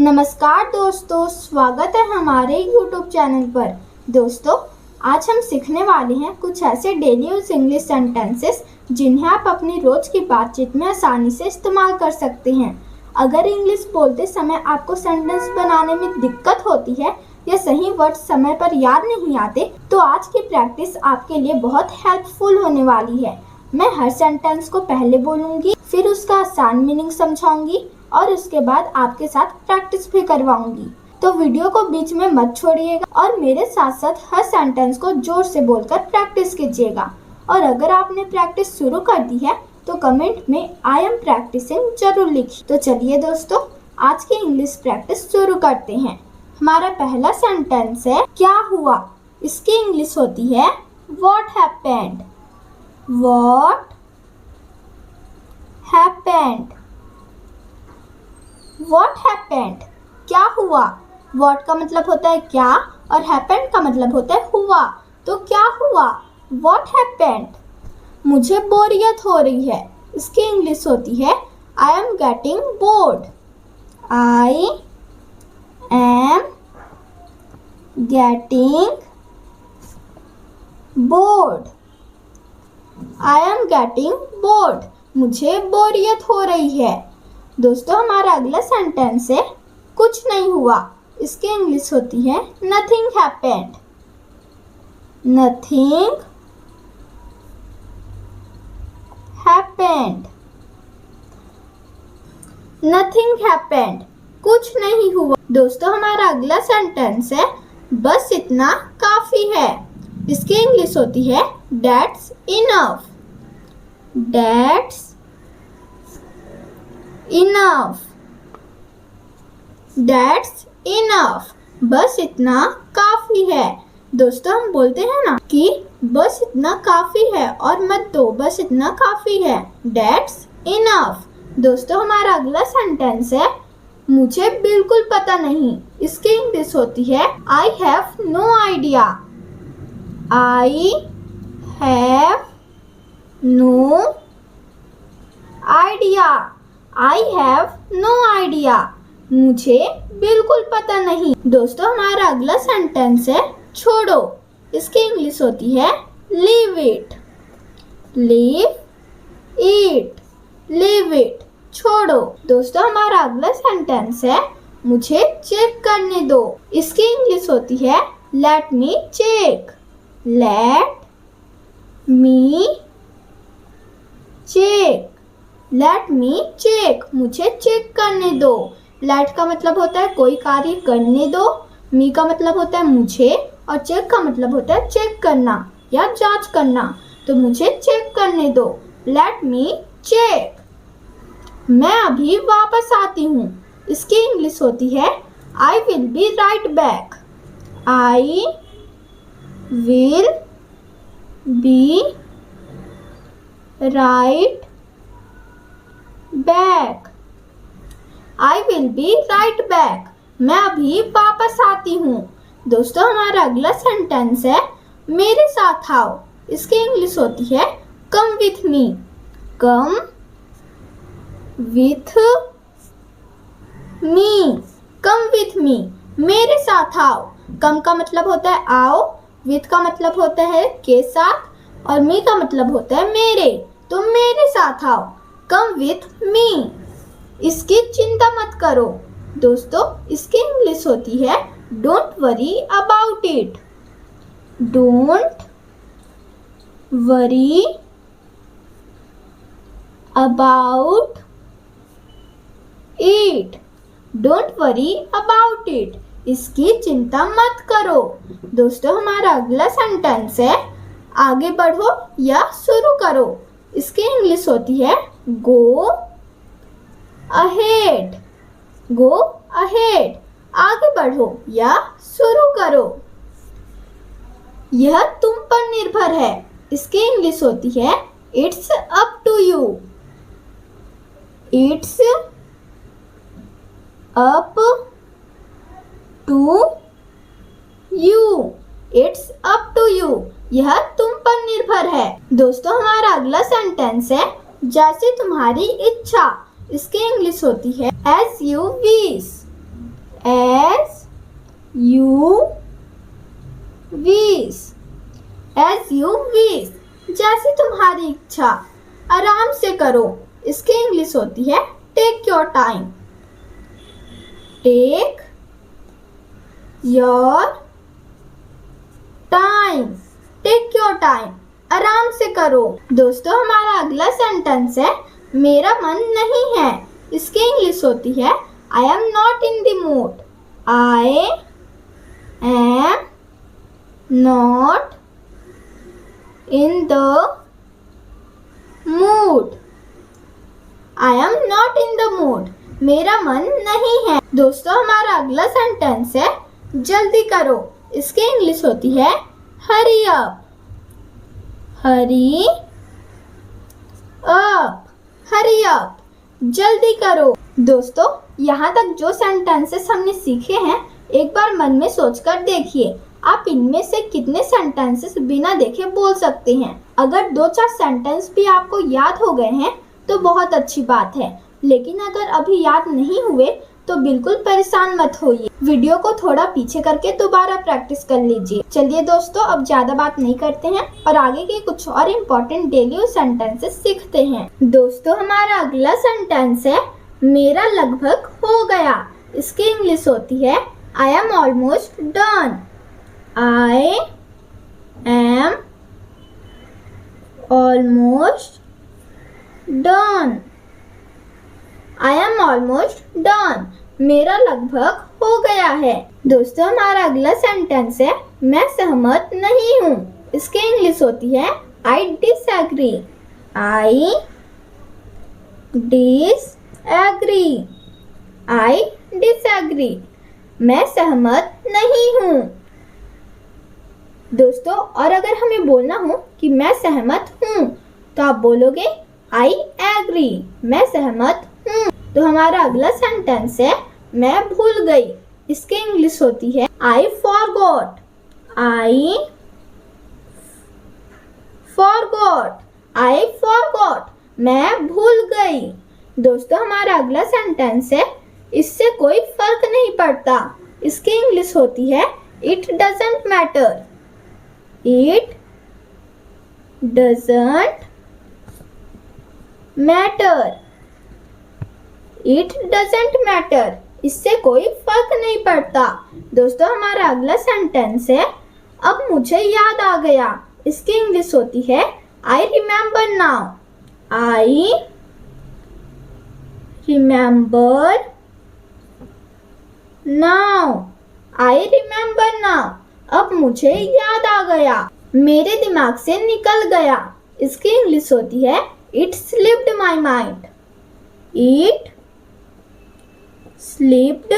नमस्कार दोस्तों, स्वागत है हमारे YouTube चैनल पर। दोस्तों, आज हम सीखने वाले हैं कुछ ऐसे डेली यूज इंग्लिश सेंटेंसेस जिन्हें आप अपनी रोज की बातचीत में आसानी से इस्तेमाल कर सकते हैं। अगर इंग्लिश बोलते समय आपको सेंटेंस बनाने में दिक्कत होती है या सही वर्ड समय पर याद नहीं आते, तो आज की प्रैक्टिस आपके लिए बहुत हेल्पफुल होने वाली है। मैं हर सेंटेंस को पहले बोलूंगी, फिर उसका आसान मीनिंग समझाऊंगी और उसके बाद आपके साथ प्रैक्टिस भी करवाऊंगी। तो वीडियो को बीच में मत छोड़िएगा और मेरे साथ साथ हर सेंटेंस को जोर से बोलकर प्रैक्टिस कीजिएगा। और अगर आपने प्रैक्टिस शुरू कर दी है तो कमेंट में आई एम प्रैक्टिसिंग जरूर लिखिए। तो चलिए दोस्तों, आज की इंग्लिश प्रैक्टिस शुरू करते हैं। हमारा पहला सेंटेंस है क्या हुआ। इसकी इंग्लिश होती है what happened. What happened. What happened? क्या हुआ। What का मतलब होता है क्या और happened का मतलब होता है हुआ। तो क्या हुआ, What happened? मुझे बोरियत हो रही है। इसकी इंग्लिश होती है I am getting bored. I am getting bored. I am getting bored. मुझे बोरियत हो रही है। दोस्तों, हमारा अगला सेंटेंस है कुछ नहीं हुआ। इसकी इंग्लिश होती है nothing happened. Nothing happened. Nothing happened, कुछ नहीं हुआ। दोस्तों, हमारा अगला सेंटेंस है बस इतना काफी है। इसकी इंग्लिश होती है that's enough. That's enough. That's enough. बस इतना काफी है। दोस्तों, हम बोलते हैं ना कि बस इतना काफी है और मत दो, बस इतना काफी है। That's enough. दोस्तों, हमारा अगला सेंटेंस है मुझे बिल्कुल पता नहीं। इसकी इंग्लिश होती है I have no idea. I have no idea. I have no idea. मुझे बिल्कुल पता नहीं। दोस्तों, हमारा अगला सेंटेंस है छोड़ो। इसकी इंग्लिश होती है leave it. Leave it. Leave it. छोड़ो। दोस्तों, हमारा अगला सेंटेंस है मुझे चेक करने दो। इसकी इंग्लिश होती है let me check. Let me check. Let me check. मुझे चेक करने दो। Let का मतलब होता है कोई कार्य करने दो, मी का मतलब होता है मुझे और चेक का मतलब होता है चेक करना या जांच करना। तो मुझे चेक करने दो। Let me check. मैं अभी वापस आती हूँ। इसकी इंग्लिश होती है I will be right back. I will be right back. I will be right back. मैं अभी वापस आती हूँ। दोस्तों, हमारा अगला सेंटेंस है मेरे साथ आओ। इसकी इंग्लिश होती है come with me. Come with me. Come with me. मेरे साथ आओ। come का मतलब होता है आओ, with का मतलब होता है के साथ और me का मतलब होता है मेरे। तो मेरे साथ आओ। Come with me. इसकी चिंता मत करो। दोस्तों, इसकी इंग्लिश होती है Don't worry about it. Don't worry about it. Don't worry about it. इसकी चिंता मत करो। दोस्तों, हमारा अगला सेंटेंस है आगे बढ़ो या शुरू करो। इसकी इंग्लिश होती है गो अहेड। गो अहेड, आगे बढ़ो या शुरू करो। यह तुम पर निर्भर है। इसकी इंग्लिश होती है it's up to you. It's up to you. It's up to you, यह तुम पर निर्भर है। दोस्तों, हमारा अगला सेंटेंस है जैसे तुम्हारी इच्छा। इसकी इंग्लिश होती है as you wish. you wish, as you wish, जैसी तुम्हारी इच्छा, आराम से करो। इसकी इंग्लिश होती है take your time. Take your time, take your time, आराम से करो। दोस्तों हमारा अगला सेंटेंस है मेरा मन नहीं है। इसकी इंग्लिश होती है I am not in the mood. I am not in the mood. I am not in the mood, मेरा मन नहीं है। दोस्तों हमारा अगला सेंटेंस है जल्दी करो। इसकी इंग्लिश होती है hurry up. Hurry up, hurry up, जल्दी करो। दोस्तों यहाँ तक जो सेंटेंसेस हमने सीखे हैं एक बार मन में सोचकर देखिए आप इनमें से कितने सेंटेंसेस बिना देखे बोल सकते हैं। अगर 2-4 सेंटेंस भी आपको याद हो गए हैं तो बहुत अच्छी बात है, लेकिन अगर अभी याद नहीं हुए तो बिल्कुल परेशान मत होइए। वीडियो को थोड़ा पीछे करके दोबारा प्रैक्टिस कर लीजिए। चलिए दोस्तों अब ज्यादा बात नहीं करते हैं और आगे के कुछ और इम्पोर्टेंट डेली यूज सेंटेंसेस सीखते हैं। दोस्तों हमारा अगला सेंटेंस है मेरा लगभग हो गया। इसकी इंग्लिश होती है I am almost done. I am almost done. I am almost done, मेरा लगभग हो गया है। दोस्तों हमारा अगला सेंटेंस है मैं सहमत नहीं हूँ। इसकी इंग्लिश होती है I disagree. I disagree, I disagree, मैं सहमत नहीं हूँ। दोस्तों और अगर हमें बोलना हो कि मैं सहमत हूँ तो आप बोलोगे आई एग्री, मैं सहमत हूँ। तो हमारा अगला सेंटेंस है मैं भूल गई। इसकी इंग्लिश होती है I forgot. I forgot, I forgot, मैं भूल गई। दोस्तों हमारा अगला सेंटेंस है इससे कोई फर्क नहीं पड़ता। इसकी इंग्लिश होती है it doesn't matter. It doesn't matter. It doesn't matter, इससे कोई फर्क नहीं पड़ता। दोस्तों हमारा अगला सेंटेंस है अब मुझे याद आ गया। इसकी इंग्लिश होती है I remember now. I remember now. I remember now, अब मुझे याद आ गया, मेरे दिमाग से निकल गया। इसकी इंग्लिश होती है it slipped my mind. It slipped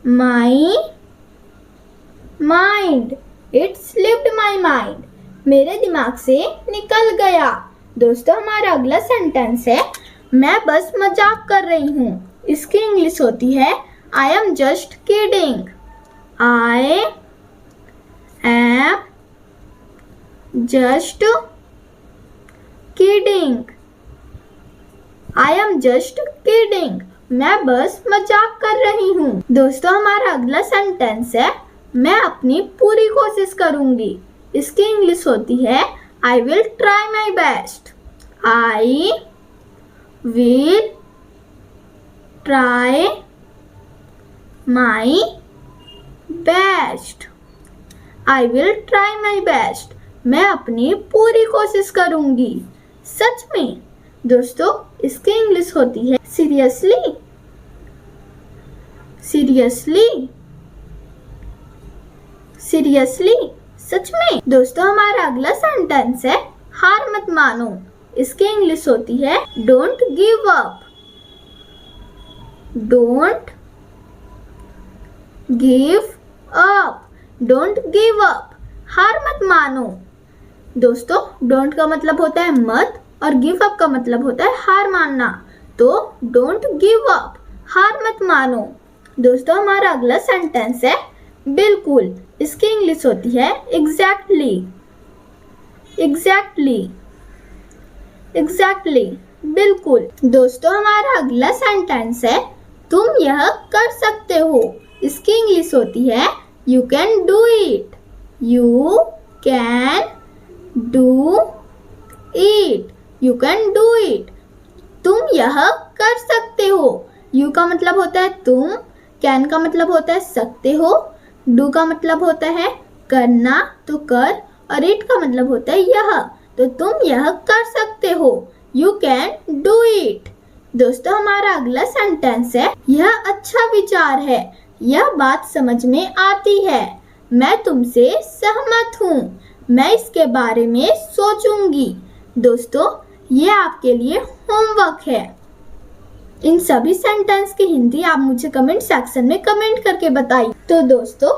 my mind. It slipped my mind, मेरे दिमाग से निकल गया। दोस्तों हमारा अगला सेंटेंस है मैं बस मजाक कर रही हूँ। इसकी इंग्लिश होती है I am just kidding. I am just kidding. I am just kidding, मैं बस मजाक कर रही हूँ। दोस्तों हमारा अगला सेंटेंस है मैं अपनी पूरी कोशिश करूंगी। इसकी इंग्लिश होती है I will try my best. I will try my best. I will try my best, मैं अपनी पूरी कोशिश करूंगी। सच में। दोस्तों इसकी इंग्लिश होती है सीरियसली। सीरियसली, सीरियसली, सच में। दोस्तों हमारा अगला सेंटेंस है हार मत मानो। इसकी इंग्लिश होती है don't give up. Don't give up. Don't give up, हार मत मानो। दोस्तों डोंट का मतलब होता है मत और गिव अप का मतलब होता है हार मानना। तो डोंट गिव अप, हार मत मानो। दोस्तों हमारा अगला सेंटेंस है बिल्कुल। इसकी इंग्लिश होती है एग्जैक्टली। एग्जैक्टली, एग्जैक्टली, बिल्कुल। दोस्तों हमारा अगला सेंटेंस है तुम यह कर सकते हो। इसकी इंग्लिश होती है you can do it. You can do it, you can do it. तुम यह कर सकते हो। यू का मतलब होता है तुम, कैन का मतलब होता है सकते हो, डू का मतलब होता है करना तो कर, और इट का मतलब होता है यह, तो तुम यह कर सकते हो। You can do it. दोस्तों हमारा अगला सेंटेंस है यह अच्छा विचार है, यह बात समझ में आती है, मैं तुमसे सहमत हूँ, मैं इसके बारे में सोचूंगी। दोस्तों ये आपके लिए होमवर्क है। इन सभी सेंटेंस की हिंदी आप मुझे कमेंट सेक्शन में कमेंट करके बताइए। तो दोस्तों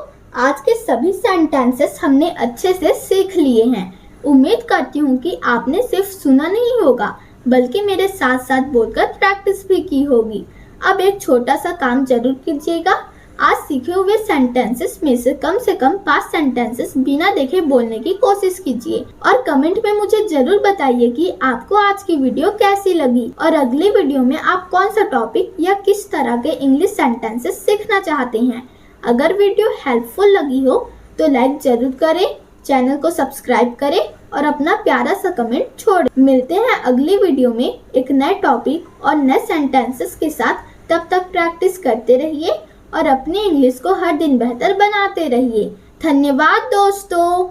आज के सभी सेंटेंसेस हमने अच्छे से सीख लिए हैं। उम्मीद करती हूँ कि आपने सिर्फ सुना नहीं होगा बल्कि मेरे साथ साथ बोलकर प्रैक्टिस भी की होगी। अब एक छोटा सा काम जरूर कीजिएगा। आज सीखे हुए सेंटेंसेस में से कम 5 सेंटेंसेस बिना देखे बोलने की कोशिश कीजिए और कमेंट में मुझे जरूर बताइए कि आपको आज की वीडियो कैसी लगी और अगली वीडियो में आप कौन सा टॉपिक या किस तरह के इंग्लिश सेंटेंसेस सीखना चाहते हैं। अगर वीडियो हेल्पफुल लगी हो तो लाइक जरूर करें, चैनल को सब्सक्राइब करें और अपना प्यारा सा कमेंट छोड़ें। मिलते हैं अगली वीडियो में एक नए टॉपिक और नए सेंटेंसेस के साथ। तब तक प्रैक्टिस करते रहिए और अपनी इंग्लिश को हर दिन बेहतर बनाते रहिए। धन्यवाद दोस्तों।